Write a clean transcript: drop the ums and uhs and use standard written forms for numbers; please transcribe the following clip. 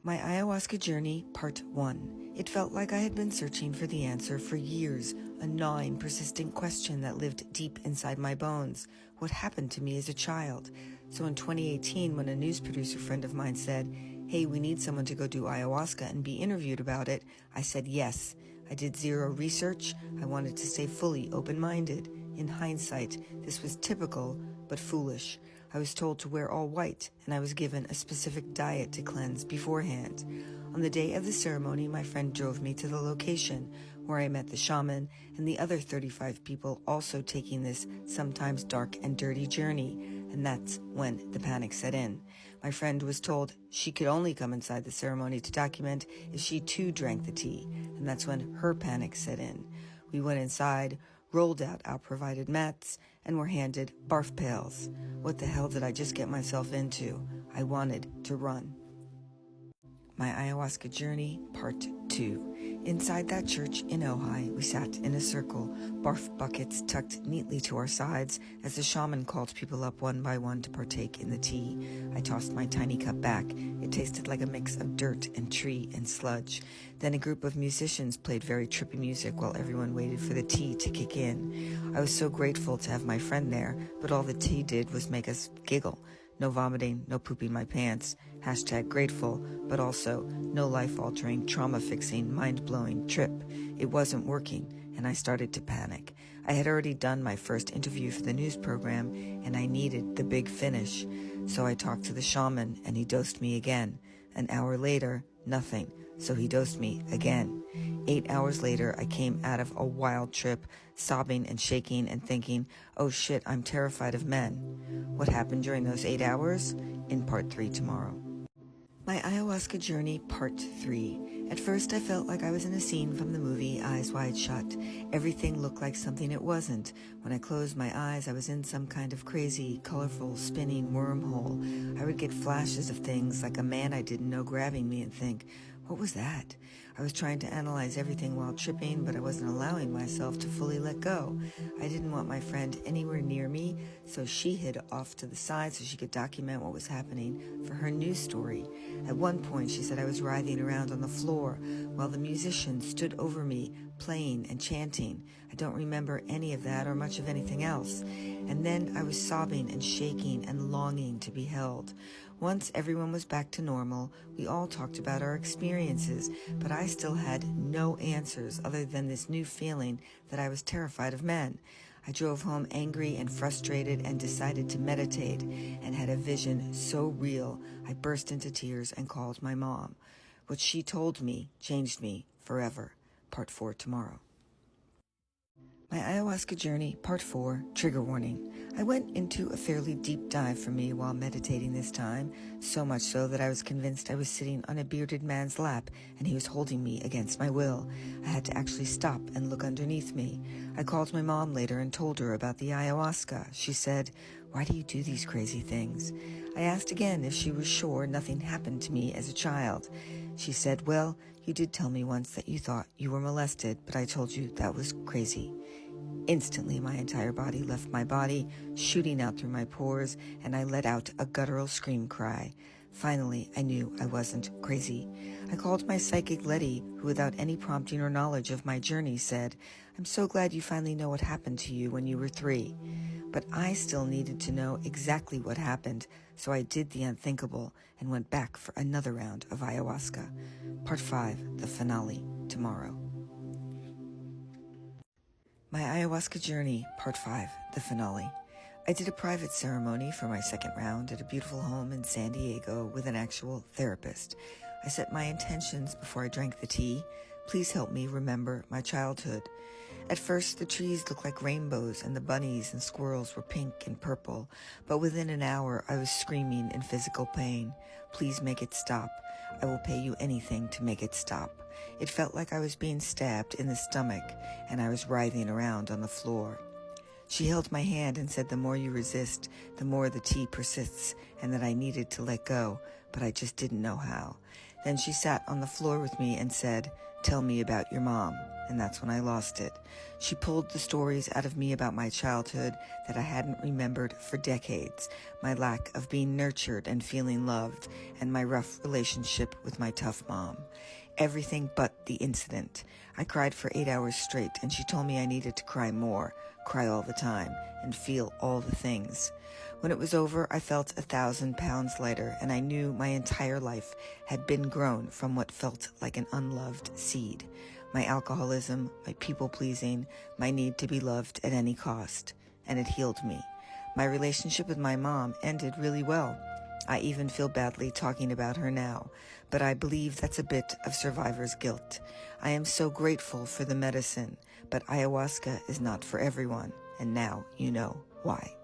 My Ayahuasca Journey, Part 1. It felt like I had been searching for the answer for years, a gnawing, persistent question that lived deep inside my bones. What happened to me as a child? So in 2018, when a news producer friend of mine said, "Hey, we need someone to go do ayahuasca and be interviewed about it," I said yes. I did zero research. I wanted to stay fully open-minded. In hindsight, this was typical, but foolish. I was told to wear all white, and I was given a specific diet to cleanse beforehand. On the day of the ceremony, my friend drove me to the location, where I met the shaman and the other 35 people also taking this sometimes dark and dirty journey, and that's when the panic set in. My friend was told she could only come inside the ceremony to document if she too drank the tea, and that's when her panic set in. We went inside, rolled out our provided mats, and were handed barf pails. What the hell did I just get myself into? I wanted to run. My Ayahuasca Journey, Part 2. Inside that church in Ojai, we sat in a circle, barf buckets tucked neatly to our sides as the shaman called people up one by one to partake in the tea. I tossed my tiny cup back. It tasted like a mix of dirt and tree and sludge. Then a group of musicians played very trippy music while everyone waited for the tea to kick in. I was so grateful to have my friend there, but all the tea did was make us giggle. No vomiting, no pooping my pants. #grateful, but also no life-altering, trauma-fixing, mind-blowing trip. It wasn't working, and I started to panic. I had already done my first interview for the news program, and I needed the big finish. So I talked to the shaman, and he dosed me again. An hour later, nothing, so he dosed me again. 8 hours later, I came out of a wild trip, sobbing and shaking and thinking, oh shit, I'm terrified of men. What happened during those 8 hours? In Part 3 tomorrow. My Ayahuasca Journey, Part 3. At first I felt like I was in a scene from the movie Eyes Wide Shut. Everything looked like something it wasn't. When I closed my eyes, I was in some kind of crazy, colorful, spinning wormhole. I would get flashes of things like a man I didn't know grabbing me and think, what was that? I was trying to analyze everything while tripping, but I wasn't allowing myself to fully let go. I didn't want my friend anywhere near me, so she hid off to the side so she could document what was happening for her news story. At one point, she said I was writhing around on the floor while the musicians stood over me, playing and chanting. I don't remember any of that or much of anything else. And then I was sobbing and shaking and longing to be held. Once everyone was back to normal, we all talked about our experiences, but I still had no answers other than this new feeling that I was terrified of men. I drove home angry and frustrated and decided to meditate and had a vision so real I burst into tears and called my mom. What she told me changed me forever. Part 4 tomorrow. My Ayahuasca Journey, Part 4, Trigger Warning. I went into a fairly deep dive for me while meditating this time, so much so that I was convinced I was sitting on a bearded man's lap and he was holding me against my will. I had to actually stop and look underneath me. I called my mom later and told her about the ayahuasca. She said, "Why do you do these crazy things?" I asked again if she was sure nothing happened to me as a child. She said, "Well, you did tell me once that you thought you were molested, but I told you that was crazy." Instantly, my entire body left my body, shooting out through my pores, and I let out a guttural scream cry. Finally, I knew I wasn't crazy. I called my psychic Letty, who without any prompting or knowledge of my journey said, "I'm so glad you finally know what happened to you when you were 3. But I still needed to know exactly what happened, so I did the unthinkable and went back for another round of ayahuasca. Part 5, the finale, tomorrow. My Ayahuasca Journey, Part 5, the finale. I did a private ceremony for my second round at a beautiful home in San Diego with an actual therapist. I set my intentions before I drank the tea. Please help me remember my childhood. At first, the trees looked like rainbows and the bunnies and squirrels were pink and purple, but within an hour I was screaming in physical pain. Please make it stop. I will pay you anything to make it stop. It felt like I was being stabbed in the stomach, and I was writhing around on the floor. She held my hand and said the more you resist, the more the tea persists, and that I needed to let go, but I just didn't know how. Then she sat on the floor with me and said, "Tell me about your mom." And that's when I lost it. She pulled the stories out of me about my childhood that I hadn't remembered for decades, my lack of being nurtured and feeling loved, and my rough relationship with my tough mom. Everything but the incident. I cried for 8 hours straight, and she told me I needed to cry more, cry all the time, and feel all the things. When it was over, I felt 1,000 pounds lighter, and I knew my entire life had been grown from what felt like an unloved seed. My alcoholism, my people-pleasing, my need to be loved at any cost. And it healed me. My relationship with my mom ended really well. I even feel badly talking about her now, but I believe that's a bit of survivor's guilt. I am so grateful for the medicine, but ayahuasca is not for everyone, and now you know why.